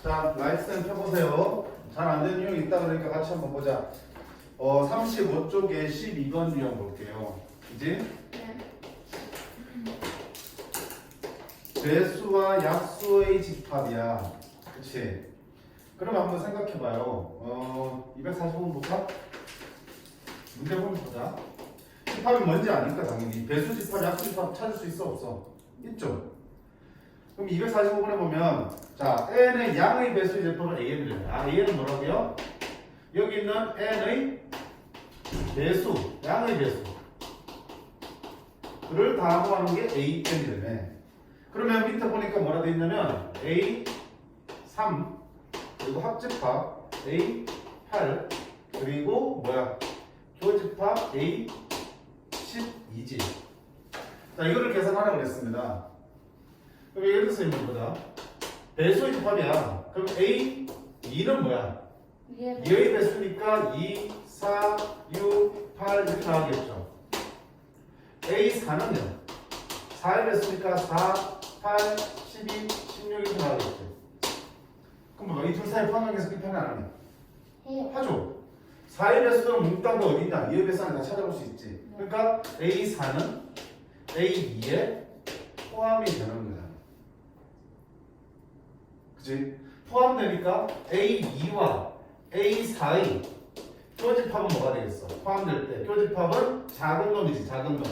자, 라이트센 펴보세요. 잘 안 되는 유형이 있다 그러니까 같이 한번 보자. 35쪽에 12번 유형 볼게요. 그지? 네. 배수와 약수의 집합이야. 그치? 그럼 한번 생각해봐요. 245번 볼까? 문제 보면 보자. 집합이 뭔지 아니까 당연히. 배수 집합, 약수 집합 찾을 수 있어 없어? 있죠? 그럼 245번에 보면 자 n의 양의 배수의 제법을 an을 an은 뭐라고요? 여기 있는 n의 배수, 양의 배수를 다 합하는 게 an이라며. 그러면 밑에 보니까 뭐라 돼 있냐면 A3 그리고 합집합 A8 그리고 뭐야 교집합 A12지. 자 이거를 계산하라고 그랬습니다. 그럼 예를 들어서 있는 거다. 배수의 집합이야. 그럼 A2는 뭐야? 2의 배수니까 2, 4, 6, 8 이렇게 나오겠죠. A4는요? 4의 배수니까 4, 8, 12, 16 이렇게 나오겠죠. 그럼 뭐 이 둘 사이 포함하면서 비판을 안 하네? 해요. 하죠. 4의 배수는 뭉딴 거 어디 있나? 2의 배수 안에 다 찾아볼 수 있지. 그러니까 A4는 A2에 포함이 되는 거야. 그치? 포함되니까 A2와 A4의 교집합은 뭐가 되겠어? 포함될 때 교집합은 작은 놈이지, 작은 놈.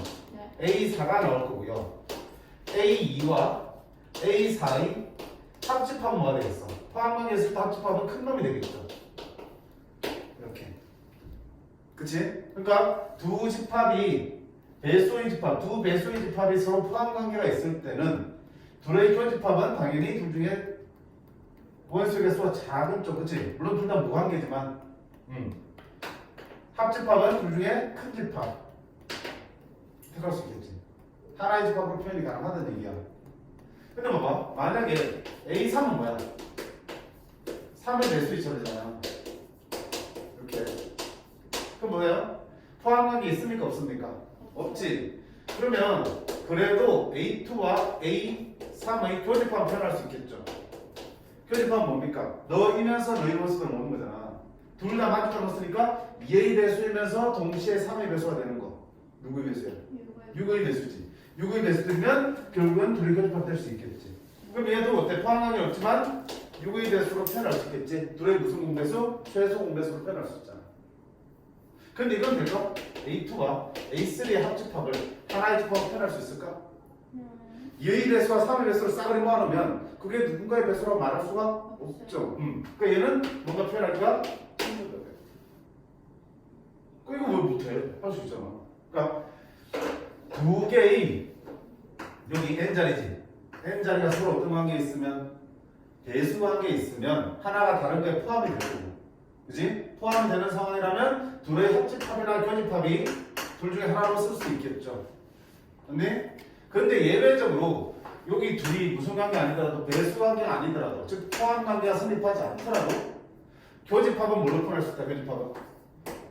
네. A4가 나올 거고요. A2와 A4의 합집합은 뭐가 되겠어? 포함관계에서 합집합은 큰 놈이 되겠죠. 이렇게. 그치? 그러니까 두 집합이 배수의 집합, 두 배수의 집합이 서로 포함관계가 있을 때는 둘의 교집합은 당연히 둘 중에 원수의 개수가 작은 쪽, 그치? 물론 둘 다 무관계지만 합집합은 둘 중에 큰 집합 택할 수 있겠지. 하나의 집합으로 표현이 가능하다는 얘기야. 근데 봐봐, 만약에 A3은 뭐야? 3의 배수의 처리잖아. 이렇게. 그럼 뭐예요? 포함관계 있습니까? 없습니까? 없지. 그러면 그래도 A2와 A3의 교집합을 표현할 수 있겠죠. 교집합은 뭡니까? 너이면서 너의 모습을 모는 거잖아. 둘 다 맞춰 놓았으니까 2의 배수이면서 동시에 3의 배수가 되는 거. 누구의 배수야? 6의 배수지. 6의 배수들이면 결국은 둘이 교집합 될 수 있겠지. 그럼 얘도 어때? 포함관계 없지만 6의 배수로 표현할 수 있겠지. 둘의 무슨 공배수? 최소 공배수로 표현할 수 있잖아. 근데 이건 될까? A2와 A3의 합집합을 하나의 집합으로 표현할 수 있을까? 2의 배수와 3의 배수를 싸그리 모아놓으면 그게 누군가의 배수라고 말할 수가 없죠. 그러니까 얘는 뭔가 표현하기가 힘들다. 이거 왜 못해? 할 수 있잖아. 그러니까 두 개의 여기 n자리지. n자리가 서로 어떤 관계에 있으면 배수 관계에 있으면 하나가 다른 거에 포함이 되고, 그지? 포함이 되는 상황이라면 둘의 합집합이나 교집합이 둘 중에 하나로 쓸 수 있겠죠. 근데 예외적으로 여기 둘이 무슨 관계 아니더라도 배수 관계가 아니더라도 즉 포함 관계가 성립하지 않더라도 교집합은 뭘로 표현할 수 있다? 교집합은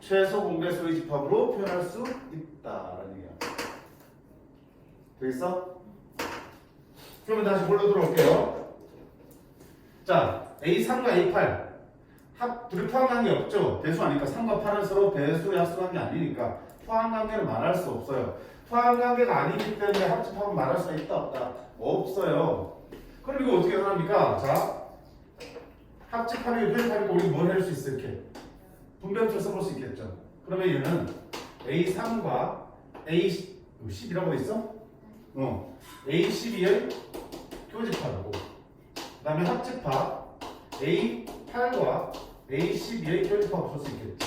최소 공배수의 집합으로 표현할 수 있다라는 얘기야. 되겠어? 그러면 다시 뭘로 들어올게요. 자, A3과 A8 둘이 포함 관계 없죠? 배수 아니까 3과 8은 서로 배수 약수 관계 아니니까 포함 관계를 말할 수 없어요. 포함 관계가 아니기 때문에 합집합은 말할 수 있다 없다? 없어요. 그럼 이거 어떻게 합니까? 자, 합집합이 교집합이고 우리 뭘 할 수 있어? 이렇게 분배법을 써볼 수 있겠죠. 그러면 얘는 A3과 A10이라고 돼 있어? A12의 교집합이고 그 다음에 합집합 A8과 A12의 교집합을 쓸 수 있겠지.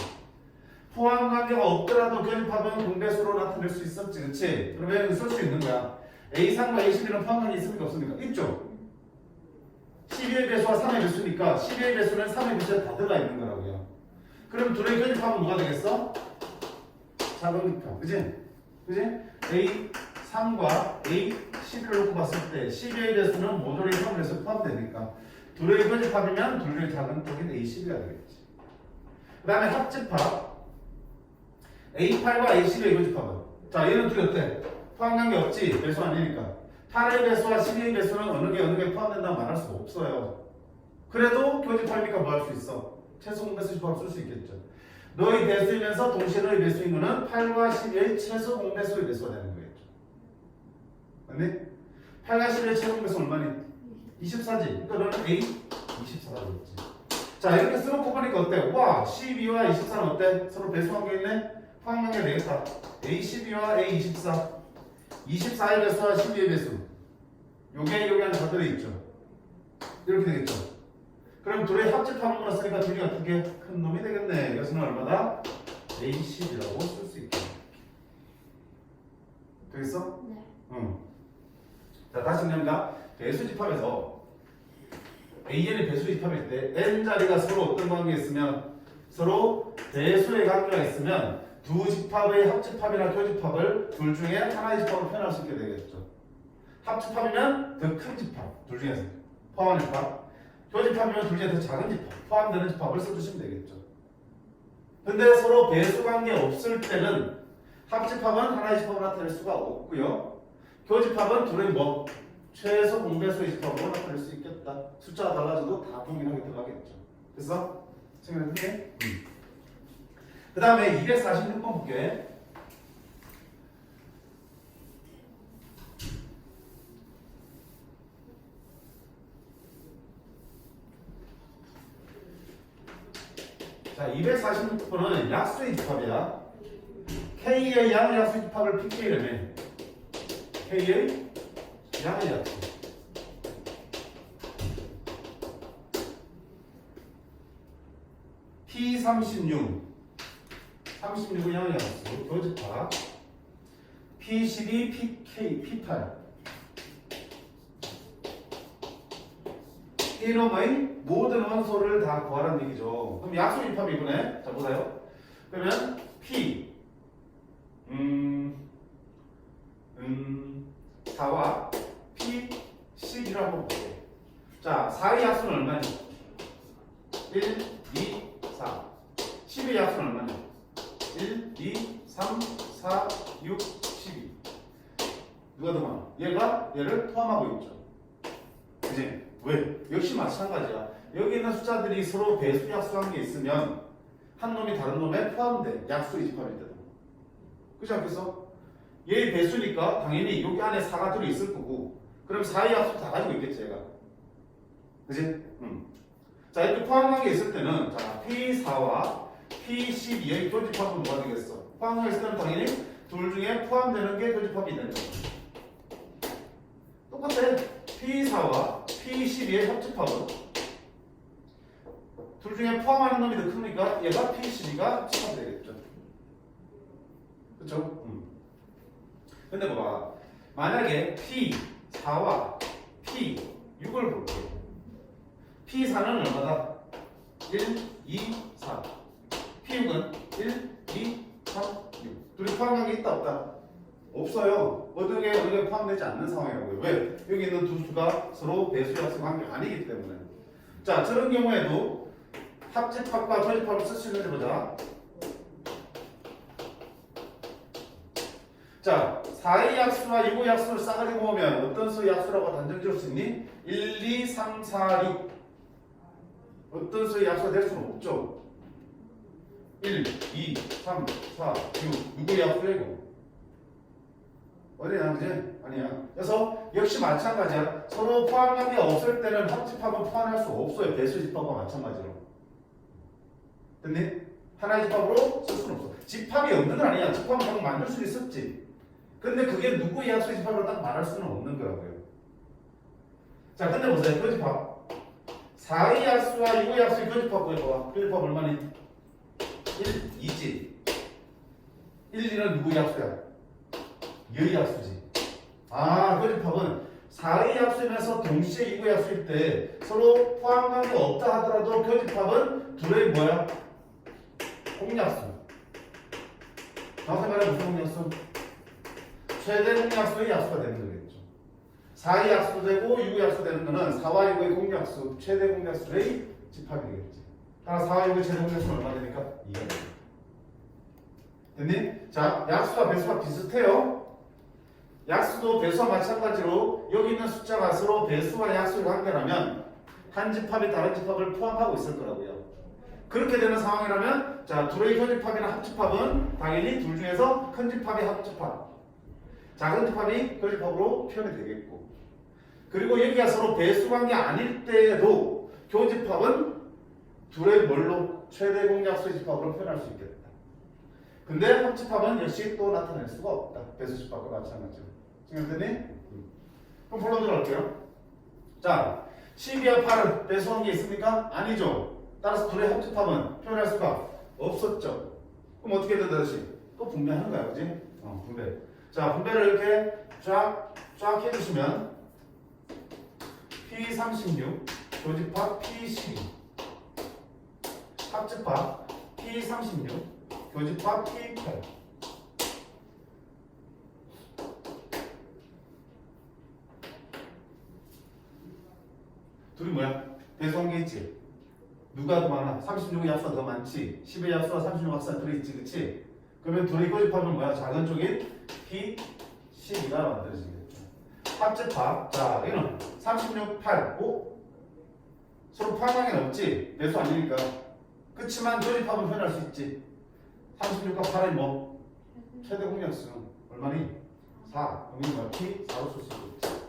포함 관계가 없더라도 교집합은 공배수로 나타낼 수 있었지, 그렇지? 그러면 쓸 수 있는 거야. A3과 A12는 포함 관계 있습니까? 없습니까? 있죠. 12의 배수와 3의 배수니까 12의 배수는 3의 배수에 다 들어가 있는 거라고요. 그럼 둘의 교집합은 뭐가 되겠어? 작은 집합, 그지? 그지? A3과 A12를 놓고 봤을 때 12의 배수는 모조리 3의 배수에 포함되니까 둘의 교집합이면 둘의 작은 쪽인 A12가 되겠지. 그 다음에 합집합 A8과 A12의 교집합은 자 얘는 둘이 어때? 포함관계 없지? 배수 아니니까 8의 배수와 12의 배수는 어느 게 포함된다고 말할 수 없어요. 그래도 교집합이니까 뭐 할 수 있어? 최소 공배수 집합 쓸 수 있겠죠. 너의 배수이면서 동시에 너의 배수인 거는 8과 12의 최소 공배수의 배수가 되는 거겠죠. 맞니? 8과 12의 최소 공배수 얼마니? 24지. 그러니까 너는 A 24라고 했지. 자, 이렇게 써놓고 보니까 어때? 와, 12와 24는 어때? 서로 배수한 게 있네? 포함한 게 되겠다. A 12와 A 24. 24의 배수와 12의 배수. 요게 여기 안에 다 들어있죠. 이렇게 되겠죠. 그럼 둘의 합집하는 거라 쓰니까 둘이 어떻게 큰 놈이 되겠네. 이것은 얼마다? A10이라고 쓸 수 있겠네. 되겠어? 네. 응. 자, 다시 정리합니다. 배수집합에서 AN이 배수집합일 때 N자리가 서로 어떤 관계가 있으면 서로 배수의 관계가 있으면 두 집합의 합집합이나 교집합을 둘 중에 하나의 집합으로 표현할 수 있게 되겠죠. 합집합이면 더 큰 집합, 둘 중에서 포함하는 집합. 교집합이면 둘 중에 더 작은 집합, 포함되는 집합을 써주시면 되겠죠. 근데 서로 배수 관계 없을 때는 합집합은 하나의 집합으로 나타낼 수가 없고요. 교집합은 둘의 뭐 최소 공배수의 집합으로 나타낼 수 있겠다. 숫자가 달라져도 다 동일하게 들어가겠죠. 그래서 생각해. 그 다음에 246번 볼게. 자, 246번은 약수의 집합이야. K의 양의 약수의 집합을 PK라며. K의 양의 약수. P36. 36의 양의 약수. 교집합. P12, PK, P8. 이놈의 모든 원소를 다 구하라는 얘기죠. 그럼 약수 집합이 이번에 자 보세요. 그러면 P 4와 P 11을 한번 볼게요. 자, 4의 약수는 얼마니? 1, 2, 4. 10의 약수는 얼마니? 1, 2, 3, 4, 6, 12. 누가 더 많아? 얘가 얘를 포함하고 있죠. 그지? 왜? 역시 마찬가지야. 여기 있는 숫자들이 서로 배수 약수 관계 있으면 한 놈이 다른 놈에 포함돼. 약수의 집합일 때도. 그렇지 않겠어? 얘의 배수니까 당연히 여기 안에 4가 둘이 있을 거고 그럼 4의 약수 다 가지고 있겠지 얘가. 그지? 자, 이렇게 포함한 게 있을 때는 자 P4와 P12의 교집합은 뭐가 되겠어? 포함한 게 있을 때는 당연히 둘 중에 포함되는 게 교집합이 되는 거야. 똑같아. P4와 P12의 합집합은 둘 중에 포함하는 놈이 더 크니까 얘가 P12가 집합이 되겠죠. 그쵸? 근데 봐봐. 만약에 P4와 P6을 볼게. P4는 얼마다? 1, 2, 4. P6은 1, 2, 3, 6. 둘이 포함한 게 있다 없다? 없어요. 어디에 포함되지 않는 상황이라고요. 왜? 여기 있는 두 수가 서로 배수 약수 관계 아니기 때문에. 자, 저런 경우에도 합집합과 교집합을 쓸 수 있는지 보자. 자, 4의 약수와 6의 약수를 싸가지고 오면 어떤 수의 약수라고 단정 지을 수 있니? 1, 2, 3, 4, 6. 어떤 수의 약수가 될 수는 없죠. 1, 2, 3, 4, 6. 누구의 약수야 이거? 어디야, 그지? 아니야. 그래서 역시 마찬가지야. 서로 포함한 게 없을 때는 합집합은 포함할 수 없어요. 배수 집합과 마찬가지로. 됐니? 하나의 집합으로 쓸 수는 없어. 집합이 없는 건 아니야. 집합은 방금 만들 수 있었지. 근데 그게 누구의 약수의 집합으로 딱 말할 수는 없는 거라고요. 자, 근데 보세요. 교집합. 4의 약수와 6의 약수의 교집합 구해봐. 교집합 얼마니? 1, 2지. 1, 2는 누구의 약수야? 여의 약수지. 아, 교집합은 4의 약수면서 동시에 2의 약수일 때 서로 포함한 게 없다 하더라도 교집합은 둘의 뭐야? 공약수. 정확히 말해 무슨 공약수? 최대 공약수의 약수가 되는 거겠죠. 4의 약수도 되고 6의 약수 되는 거는 4와 6의 공약수, 최대 공약수의 집합이 되겠지. 따라 4와 6의 최대 공약수는 얼마 되니까? 2가 되겠지. 됐니? 자, 약수와 배수가 비슷해요. 약수도 배수와 마찬가지로 여기 있는 숫자가 서로 배수와 약수의 관계라면 한 집합이 다른 집합을 포함하고 있을 거라고요. 그렇게 되는 상황이라면 자 둘의 교집합이나 합집합은 당연히 둘 중에서 큰 집합이 합집합, 작은 집합이 교집합으로 표현이 되겠고, 그리고 여기가 서로 배수관계 아닐 때에도 교집합은 둘의 뭘로 최대 공약수의 집합으로 표현할 수 있겠다. 근데 합집합은 역시 또 나타낼 수가 없다. 배수집합과 마찬가지로. 지금 그럼 본론 들어갈게요. 자, 12와 8은 배수관계 있습니까? 아니죠. 따라서 둘의 합집합은 표현할 수가 없었죠. 그럼 어떻게 된다 다시? 또 분배하는 거야, 그지? 분배. 자, 분배를 이렇게 쫙 해주시면 P36 교집합 P12 합집합 P36 교집합 P8 둘이 뭐야? 배수관계 있지? 누가 더 많아? 36의 합수가 더 많지? 10의 합수와 36 합수가 들어있지, 그치? 그러면 둘이 교집합은 뭐야? 작은 쪽인 P12가 만들어지겠죠. 합집합. 자, 이거는 36, 8, 5. 서로 포함하게 없지? 배수 아니니까. 그치만 교집합은 표현할 수 있지. 36과 8의 뭐? 최대 공약수는 얼마니? 4. 그러면 뭐야? P4로 쓸 수 있지.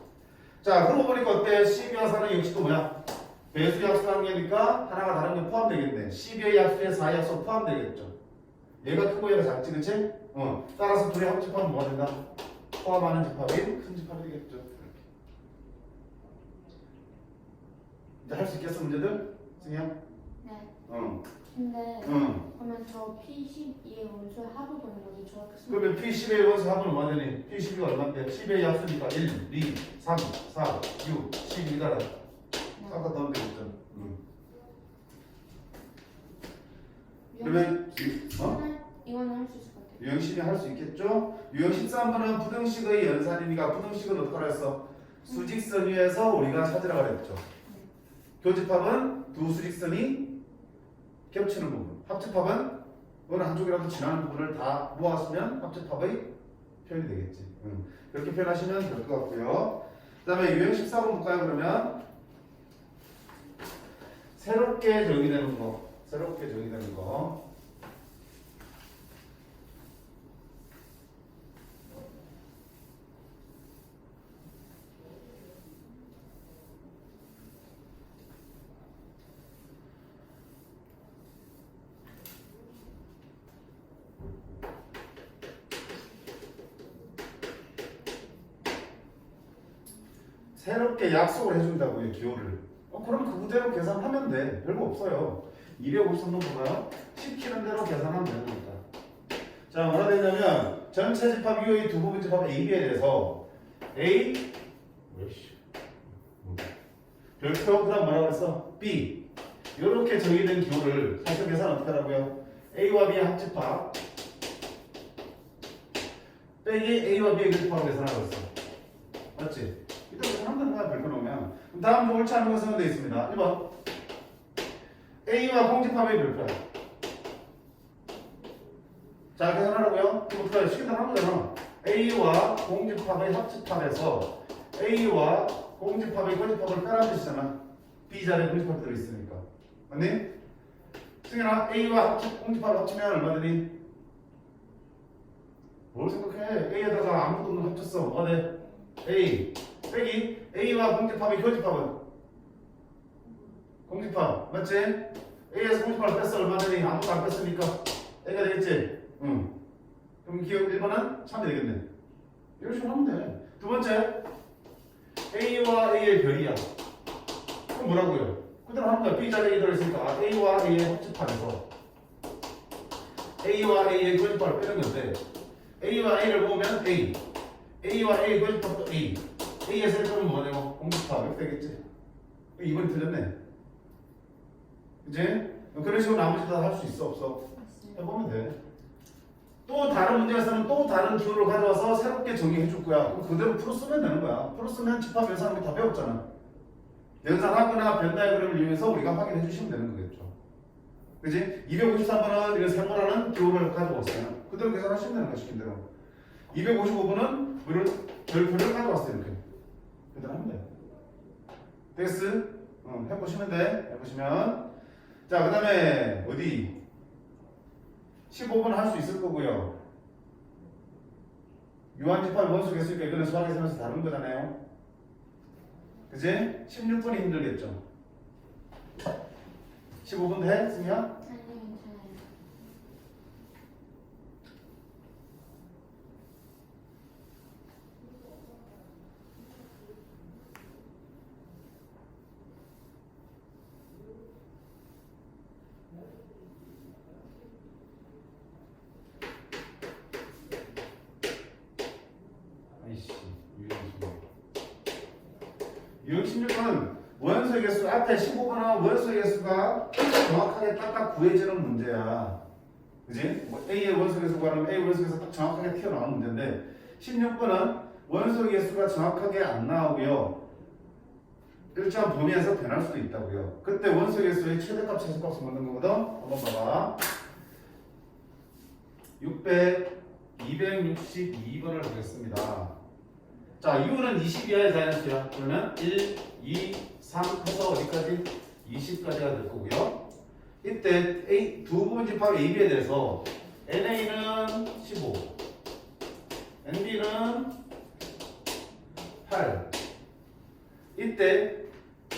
자, 그러고 보니까 어때? 12와 4는 역시 또 뭐야? 배수의 합수 관계니까 하나가 다른 게 포함되겠네. 12의 합수에 4의 합수가 포함되겠죠. 얘가 크고 얘가 작지, 그치? 따라서 둘의 합집합은 뭐가 된다? 포함하는 집합이 큰 집합이 되겠죠. 이제 할 수 있겠어, 문제들? 승희야? 네. 근데 그러면 저 P12의 원소의 합을 보는 거지 저렇게 쓰면 그러면 P10의 원수 합은 얼마 되니? P12가 얼마인데? 10의 합수니까 1, 2, 3, 4, 6, 12가 싹다 넣으면 되겠죠. 그러면 이거는 할 수 있을 것 같아요. 유형식이 할 수 있겠죠? 유형 13번은 부등식의 연산이니까 부등식은 어떻게 했어? 수직선 위에서 우리가 찾으라고 그랬죠. 교집합은 두 수직선이 겹치는 부분, 합집합은 어느 한쪽이라도 지나는 부분을 다 모았으면 합집합의 표현이 되겠지. 그렇게 표현하시면 될 것 같고요. 그 다음에 유형 14번 볼까요? 그러면 새롭게 정의되는 거. 새롭게 약속을 해준다고요, 기호를. 그럼 그 그대로 계산하면 돼. 별거 없어요. 253번 볼까요? 시키는 대로 계산하면 되는 겁니다. 자, 뭐라 되냐면 전체 집합 U의 두 부분 집합 A, B에 대해서 A 별표 그다음 뭐라고 했어? B 이렇게 정의된 기호를 사실 계산 어떻게 하라고요? A와 B의 합집합 빼기 A와 B의 교집합으로 계산하고 있어. 맞지? 이따 계산하면 되는 거야, 별표 놓으면. 그럼 다음 옳지 않은 것은 되어 있습니다. 1번 A와 공집합의 별표야. 자, 계산하라고요? 이거 시킨 대로 하는 거잖아. A와 공집합의 합집합에서 A와 공집합의 교집합을 빼라는 뜻이잖아. B 자리에 공집합이 들어있으니까. 맞니? 승현아, A와 공집합을 합치면 얼마 되니? 뭘 생각해? A에다가 아무것도 없는 거 합쳤어. 뭐가 돼? A 빼기 A와 공집합의 교집합은? 공집합 맞지? A에서 공집합을 뺐어. 얼마 되니? 아무것도 안 뺐으니까 A가 되겠지? 그럼 기억 1번은 3이 되겠네. 이런 식으로 하면 돼. 두 번째 A와 A의 별이야. 그럼 뭐라고요? 그대로 하는 거야. B 자리에 들어있으니까 A와 A의 합집합에서 A와 A의 교집합을 빼는 건데 A와 A를 보면 A와 A의 교집합도 A에서 1번은 뭐냐고? 공집합 이렇게 되겠지? 2번이 틀렸네. 그치? 그런 식으로 나머지 다 할 수 있어 없어? 해보면 돼. 또 다른 문제에서는 또 다른 기호를 가져와서 새롭게 정의해 줄 거야. 그럼 그대로 풀어 쓰면 되는 거야. 풀어 쓰면 집합 연산하는 거 다 배웠잖아. 연산하거나 벤 다이어그램을 이용해서 우리가 확인해 주시면 되는 거겠죠. 그지? 253번은 이거 세모라는 기호를 가져왔어요. 그대로 계산하시면 되는 거야, 시킨 대로. 255번은 우리를 별표를 가져왔어요, 이렇게. 그대로 하면 돼. 됐어? 해보시면 돼. 해보시면. 자, 그 다음에 어디? 15번 할 수 있을 거고요. 유한집합 원소 개수니까 이거는 수학에서 하면서 다른 거잖아요. 그지? 16번이 힘들겠죠. 15분 돼? 승희야? 아니요, 괜찮아요. 아이씨, 유형 16번은 원소의 개수 앞에 15번은 원소의 개수가 정확하게 딱딱 구해지는 문제야. 그지? 뭐 A의 원소 개수 구하면 A 원소 개수 딱 정확하게 튀어나오는 문제인데 16번은 원소 개수가 정확하게 안 나오고요. 일정 범위에서 변할 수도 있다고요. 그때 원소 개수의 최대값, 최소값을 묻는 거거든. 한번 봐봐. 262번을 보겠습니다. 자, U는 20 이하의 자연수야. 그러면 1, 2, 3 해서 어디까지? 20까지가 될 거고요. 이때 A, 두 부분 집합 AB에 대해서 NA는 15, NB는 8. 이때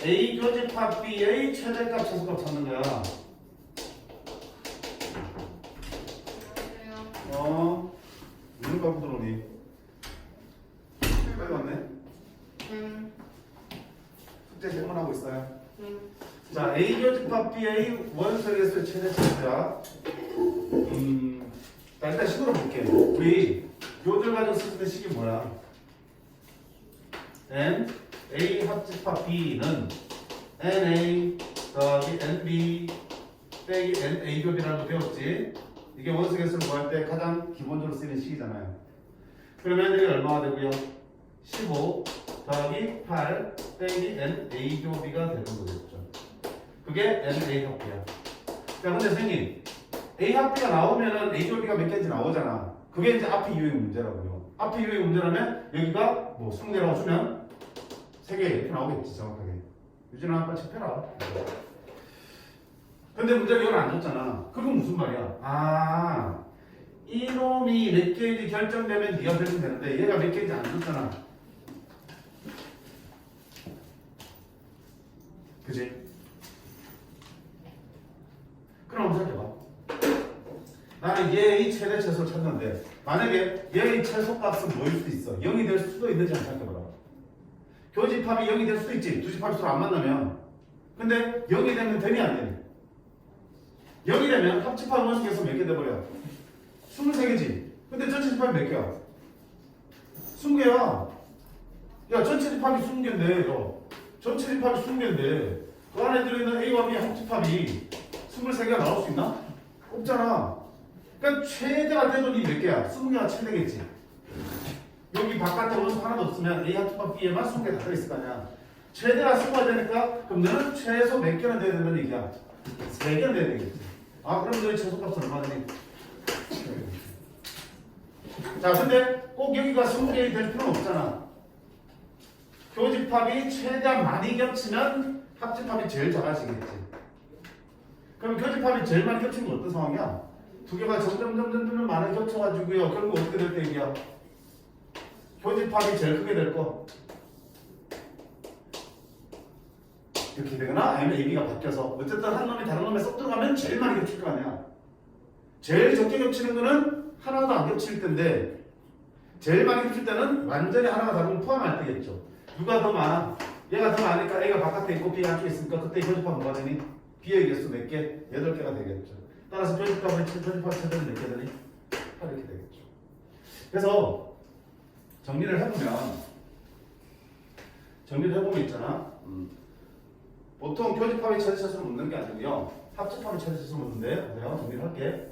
A 교집합 B의 최대값, 최소값 찾는 거야. 누가 부드러우니? 빨리 왔네. 숙제 질문하고 있어요. 자, A 교집합 B의 원소 개수의 최대 차수야. 자, 일단 식으로 볼게. 우리 교들 가지고 쓸 때 식이 뭐야? N A 합집합 B는 NA 더하기 NB 빼기 NA 교비라는 거 배웠지? 이게 원소 개수를 구할 때 가장 기본적으로 쓰이는 식이잖아요. 그러면 이게 얼마가 되고요? 15 더하기 8 빼기 NA 교비가 되는 거겠죠. 그게 NA 합비야. 자, 근데 선생님, A 합비가 나오면은 A 교비가 몇 개인지 나오잖아. 그게 이제 앞에 유형 문제라고요. 앞에 유형 문제라면 여기가 뭐 20개라고 주면 3개 이렇게 나오겠지, 정확하게. 유진아, 빨리 체크해라. 근데 문제가 이건 안 줬잖아. 그건 무슨 말이야? 아, 이놈이 몇 개인지 결정되면 네가 되면 되는데 얘가 몇 개인지 안 줬잖아. 그지? 그럼 생각해봐. 나는 얘의 최대 최소를 찾는데 만약에 얘의 최소값은 뭐일 수도 있어? 0이 될 수도 있는지 한번 생각해봐라. 교집합이 0이 될 수도 있지. 두 집합이 서로 안 만나면. 근데 0이 되면 되니 안 되니? 0이 되면 합집합 원소에서 몇 개 돼버려? 23개지. 근데 전체 집합이 몇 개야? 20개야. 야, 전체 집합이 20개인데, 전체 집합이 20개인데, 그 안에 들어있는 A와 B 합집합이 23개가 나올 수 있나? 없잖아. 그러니까 최대가 돼도 니 몇 개야? 20개가 최대겠지. 여기 바깥에 원소 하나도 없으면 A 합집합 B에만 20개 다 들어있을 거 아니야. 최대가 20개가 되니까, 그럼 너는 최소 몇 개나 돼야 된다는 얘기야? 3개나 돼야 되겠지. 아, 그럼 너희 최소값은 얼마 되니? 자, 근데 꼭 여기가 20개이 될 필요는 없잖아. 교집합이 최대한 많이 겹치면 합집합이 제일 작아지겠지. 그럼 교집합이 제일 많이 겹치는 건 어떤 상황이야? 두 개가 점점 많이 겹쳐가지고요. 그런 거 어떻게 될 때 얘기야? 교집합이 제일 크게 될 거. 이렇게 되거나 아니면 AB가 바뀌어서 어쨌든 한 놈이 다른 놈에 쏙 들어가면 제일 많이 겹칠 거 아니야. 제일 적게 겹치는 거는 하나도 안 겹칠 텐데 제일 많이 겹칠 때는 완전히 하나가 다른 건 포함할 때겠죠. 누가 더 많아? 얘가 더 많으니까 A가 바깥에 있고 B가 안쪽에 있으니까 그때 교집합 뭐가 되니? B의 개수 몇 개? 8개가 되겠죠. 따라서 교집합의 최대는 몇 개 되니? 8 이렇게 되겠죠. 그래서 정리를 해보면 있잖아. 보통 교집합의 최대 차수를 묻는 게 아니고요. 합집합의 최대 차수를 묻는데 내가 정리를 할게.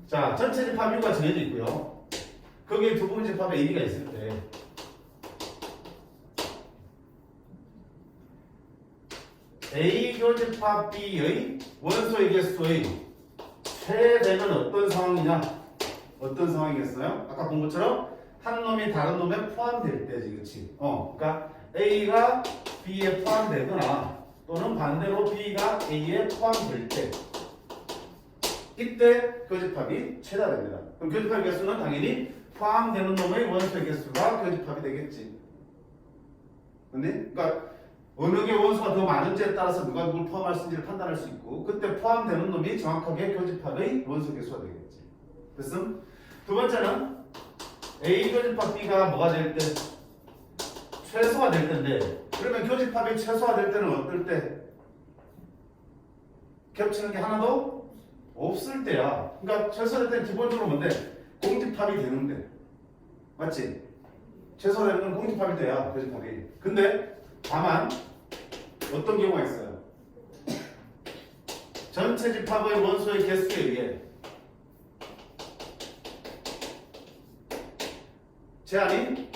자, 전체 집합 U가 정해져 있고요. 거기에 두 부분 집합에 AB가 있을 때 A 교집합 B의 원소의 개수의 최대는 어떤 상황이냐? 어떤 상황이겠어요? 아까 본 것처럼 한 놈이 다른 놈에 포함될 때지, 그렇지? 그러니까 A가 B에 포함되거나 또는 반대로 B가 A에 포함될 때 이때 교집합이 최다됩니다. 그럼 교집합 개수는 당연히 포함되는 놈의 원소의 개수가 교집합이 되겠지. 근데 그러니까 어느 게 원소가 더 많은지에 따라서 누가 누굴 포함할 수 있는지를 판단할 수 있고 그때 포함되는 놈이 정확하게 교집합의 원소 개수가 되겠지. 됐음? 두 번째는 A 교집합 B가 뭐가 될 때? 최소가 될 텐데 그러면 교집합이 최소가 될 때는 어떨 때? 겹치는 게 하나도 없을 때야. 그러니까 최소될 때는 기본적으로 뭔데? 공집합이 되는데 맞지? 최소되는 건 공집합이 돼야 교집합이. 근데 다만 어떤 경우가 있어요? 전체 집합의 원소의 개수에 의해 제한이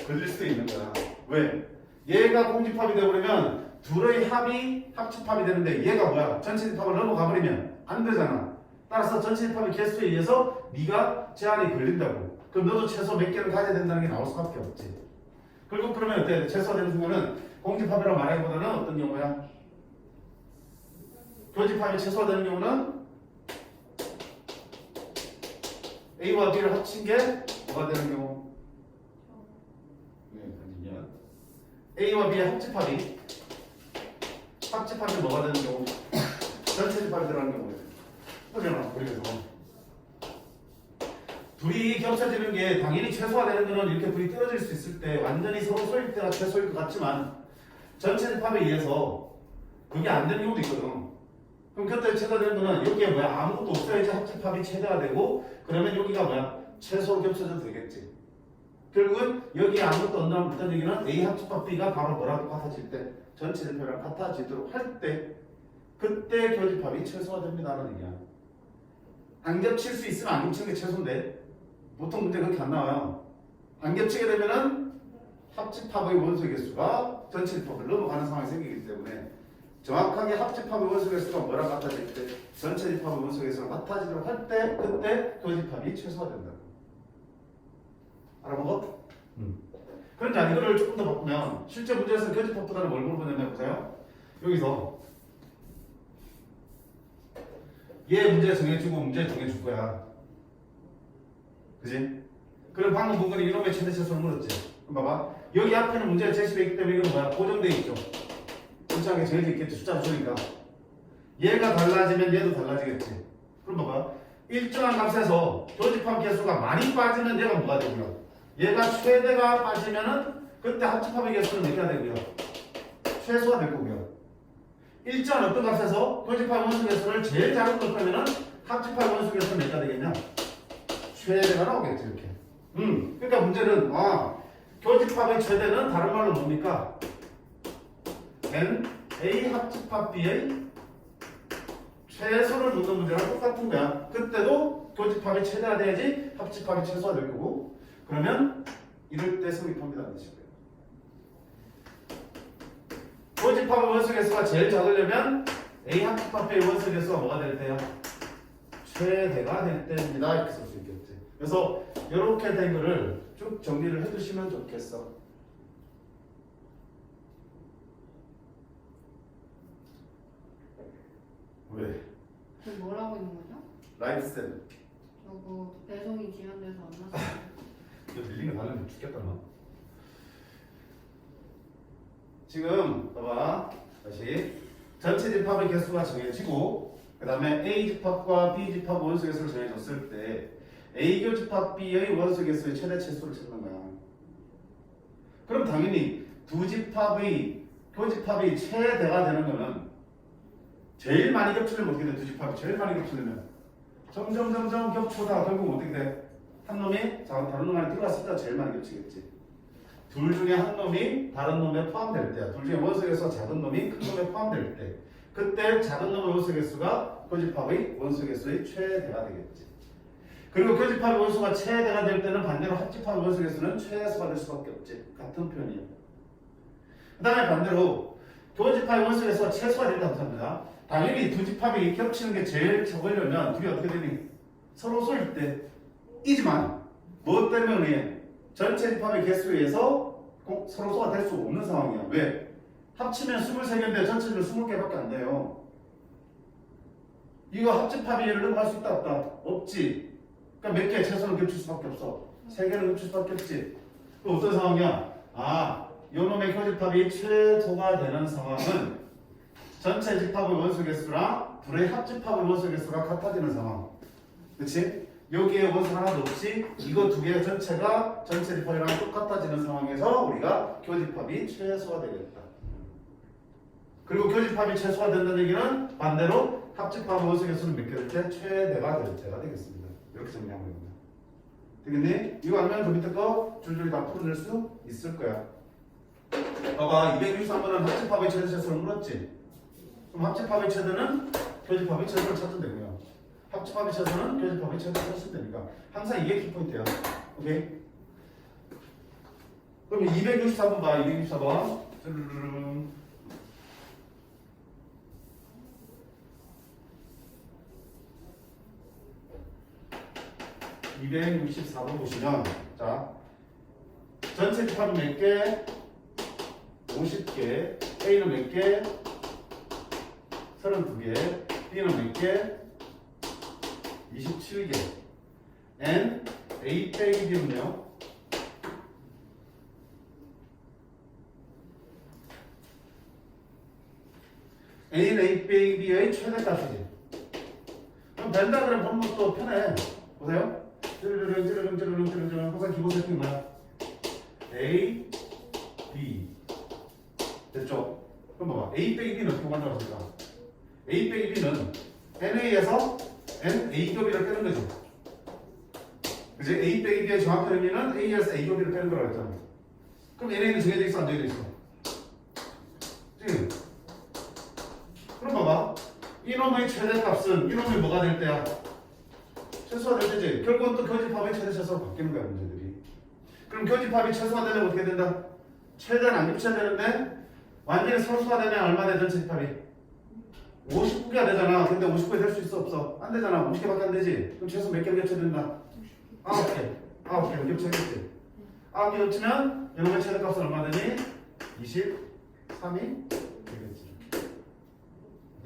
걸릴 수도 있는 거야. 왜? 얘가 공집합이 되어버리면 둘의 합이 합집합이 되는데 얘가 뭐야? 전체 집합을 넘어가 버리면 안 되잖아. 따라서 전체 집합의 개수에 의해서 네가 제한이 걸린다고. 그럼 너도 최소 몇 개를 가져야 된다는 게 나올 수밖에 없지. 결국 그러면 어때? 최소되는 순간은 공집합이라고 말하기보다는 어떤 경우야? 교집합이 최소되는 경우는 A와 B를 합친 게 뭐가 되는 경우? A와 B의 합집합이 뭐가 되는 경우? 전체 집합이 들어가는 경우예요. 그러잖아. 그래서 둘이 겹쳐지는 게 당연히 최소화 되는 거는 이렇게 둘이 떨어질 수 있을 때 완전히 서로 소일 때가 최소일 것 같지만 전체 집합에 의해서 그게 안 되는 경우도 있거든. 그럼 그때 최소되는 거는 여기에 뭐야? 아무것도 없어야지 합집합이 최대가 되고 그러면 여기가 뭐야? 최소로 겹쳐져도 되겠지. 결국은 여기에 아무것도 없다는 얘기는 A 합집합 B가 바로 뭐랑 똑같아질 때 전체 집합이랑 같아지도록 할 때 그때 교집합이 최소화 됩니다라는 얘기야. 안 겹칠 수 있으면 안 겹치는 게 최소인데 보통 문제 그렇게 안 나와요. 안 겹치게 되면은 합집합의 원소 개수가 전체 집합을 넘어가는 상황이 생기기 때문에 정확하게 합집합의 원소 개수가 뭐랑 같아질 때 전체 집합의 원소 개수랑 같아지도록 할 때 그때 교집합이 최소화 된다. 알아먹어? 그러니까 이거를 조금 더 바꾸면 실제 문제에서 교집합보다는 뭘 물어보냐면 보세요. 여기서 얘 문제 정해주고 문제 정해줄 거야. 그지? 그럼 방금 본 거는 이놈의 최대 최소를 물었지. 그럼 봐봐. 여기 앞에는 문제가 제시되어 있기 때문에 이건 뭐야? 고정되어 있죠. 일정하게 정해져 있겠지. 숫자를 주니까. 얘가 달라지면 얘도 달라지겠지. 그럼 봐봐. 일정한 값에서 교집합 개수가 많이 빠지면 얘가 뭐가 되고요? 얘가 최대가 빠지면은 그때 합집합의 개수는 몇 개가 되고요? 최소가 될 거고요. 일정한 어떤 값에서 교집합 원소 개수를 제일 작은 걸 빼면은 합집합 원소 개수는 몇 개가 되겠냐? 최대가 나오겠지 이렇게. 그러니까 문제는 교집합의 최대는 다른 말로 뭡니까? N A 합집합 B의 최소를 묻는 문제랑 똑같은 거야. 그때도 교집합이 최대가 돼야지 합집합이 최소가 될 거고 그러면 이럴 때 성립합니다. 뜻이고요. 교집합의 원소 개수가 제일 작으려면 A 합집합 B의 원소 개수가 뭐가 될 때야? 최대가 될 때입니다. 이렇게 쓸 수 있겠지. 그래서 이렇게 된 거를 쭉 정리를 해두시면 좋겠어. 왜? 저 뭐라고 있는 거죠? 라이트 쌤. 저거 배송이 지연돼서 안 났어요. 너 밀리면 나는 죽겠다 너. 지금 봐봐. 다시 전체 집합의 개수가 정해지고 그 다음에 A 집합과 B 집합 원소 개수를 정해줬을 때 A 교집합 B의 원소 개수의 최대 최소를 찾는 거야. 그럼 당연히 두 집합의 교집합이 최대가 되는 거는 제일 많이 겹치려면 어떻게 돼? 두 집합이 제일 많이 겹치려면 점점 겹쳐다 결국 어떻게 돼? 한 놈이 다른 놈 안에 들어갔을 때 제일 많이 겹치겠지. 둘 중에 한 놈이 다른 놈에 포함될 때야. 둘 중에 원소 개수가 작은 놈이 큰 놈에 포함될 때 그때 작은 놈의 원소 개수가 교집합의 원소 개수의 최대가 되겠지. 그리고 교집합의 원소가 최대가 될 때는 반대로 합집합의 원소 개수는 최소가 될 수밖에 없지. 같은 표현이야. 그 다음에 반대로 교집합의 원소 개수가 최소가 된다고 합니다. 당연히 두 집합이 겹치는 게 제일 적으려면 둘이 어떻게 되니? 서로 소일 때 이지만 무엇 때문에 전체 집합의 개수에 의해서 꼭 서로소가 될 수 없는 상황이야. 왜? 합치면 23개인데 전체는 20개밖에 안 돼요. 이거 합집합이 얘를 넘어갈 수 있다 없다? 없지. 그러니까 몇 개 최소는 겹칠 수밖에 없어. 3개는 겹칠 수밖에 없지. 그 어떤 상황이야? 요놈의 교집합이 최소가 되는 상황은 전체 집합의 원소 개수랑 둘의 합집합의 원소 개수가 같아지는 상황. 그치? 여기에 원소 하나도 없이 이거 두 개 전체가 전체 집합이랑 똑같아지는 상황에서 우리가 교집합이 최소가 되겠다. 그리고 교집합이 최소가 된다는 얘기는 반대로 합집합의 원소 개수는 몇 개 될 때? 최대가 될 때가 되겠습니다. 이렇게 정리하면 됩니다. 되겠니? 이거 알면 그 밑에 거 줄줄이 다 풀어낼 수 있을 거야. 봐봐, 263번은 합집합의 최대 최소를 물었지? 그럼 합집합의 최대는 교집합의 최소를 찾으면 되고요. 합집합의 최소는 교집합의 최소를 찾으면 되니까 항상 이게 키포인트야. 오케이? 그럼 264번 봐. 264번. 쭈르르릉. (264번) 보시면 자 전체 집합은 몇 개? 50개. A는 몇 개? 32개. B는 몇 개? 27개. N A 빼기 B는요? A는 A 빼기 B의 최대값이지. 그럼 된다 그러면 본문도 편해. 보세요. 찌르릉 항상 기본 세팅이 뭐야? A, B. 됐죠? 그럼 봐봐. A 빼기 B는 어떻게 만들어 볼까? A 빼기 B는 NA에서 NA 겹이를 빼는 거죠. 그지? A 빼기 B의 정확한 의미는 A에서 A 겹이를 빼는 거라고 했잖아. 그럼 NA는 정해져 있어? 안 정해져 있어? 그치? 그럼 봐봐. 이놈의 최대값은 이놈이 뭐가 될 때야? 최소화 될 때지. 결국은 또 교집합의 최대 최소로 바뀌는 거야, 문제들이. 그럼 교집합이 최소화되면 어떻게 된다? 최대는 안 겹쳐야 되는데 완전히 소수화되면 얼마 되든 집합이 59개가 되잖아. 근데 59개 될 수 있어 없어? 안 되잖아. 50개밖에 안 되지. 그럼 최소 몇 개 겹쳐야 된다? 9개. 9개 겹쳐야겠지. 9개 겹치면 이놈의 최대값은 얼마 되니? 23이 되겠지.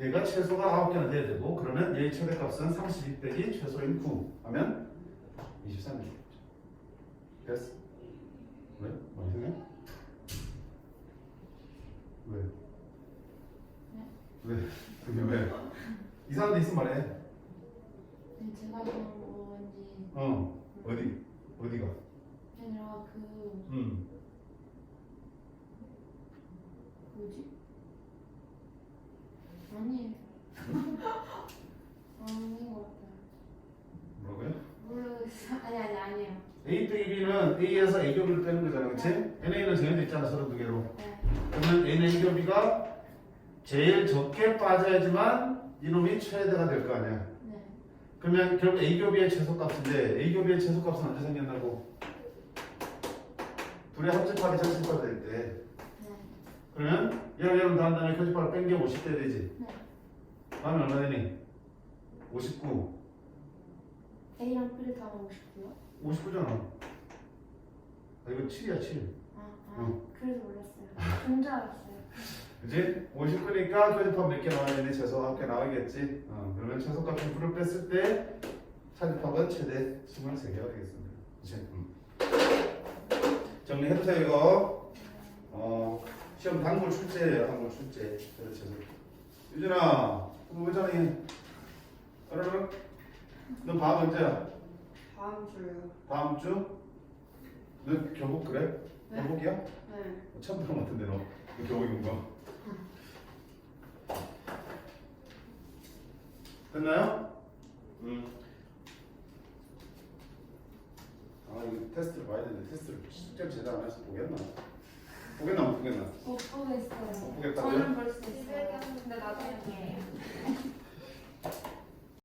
얘가 최소가 9개나 돼야 되고 그러면 얘의 최대값은 32 빼기 최소인 9 하면 23이 되겠죠. 됐어? 왜? 많이 생겨? 왜? 왜? 그게 왜? 이상한 데 있으면 말해. 제가 뭐 왠지 어디가? 아니라 뭐지? 아니 아닌 것 같아요. 뭐라고요? 모르겠어. 아니에요. A 빼기 B는 A에서 A 겹을 빼는 거잖아, 그치? NA는 정해져 있잖아, 32개로. 네. 그러면 NA 겹이가 제일 적게 빠져야지만 이놈이 최대가 될 거 아니야. 네. 그러면 결국 A 겹의 최소값인데 A 겹의 최소값은 언제 생긴다고? 둘의 합집합이 전집합이 될 때. 네. 그러면 얘랑 다한 다음에 교집합을 뺀 게 50대 되지. 네. 다음에 얼마 되니? 59. A랑 B를 다 넣으시고요. 59잖아. 이거 7이야, 7. 응. 그래서 몰랐어요. 혼자 알았어요. 그지? 59니까 교집합 몇 개 나와야 되니? 최소 합계 나와야겠지. 그러면 최소값은 9를 뺐을 때 차집합은 최대 23개가 되겠습니다. 그치? 정리해보세요, 이거. 시험 단골 출제예요, 단골 출제. 그렇죠. 유진아, 왜 저러니? 그러면 너 다음 언제야? 다음 주요. 다음 주? 너 교복 그래? 네. 교복이야? 네. 처음 들은 것 같은데 너 교복 입은 거. 됐나요? 이거 테스트를 봐야 되는데 테스트를 실제로 제대로 안 해서 보겠나? 못 보겠나? 못 보겠어요. 못 보겠다고요? 저는 볼 수 있어요. 근데 나중에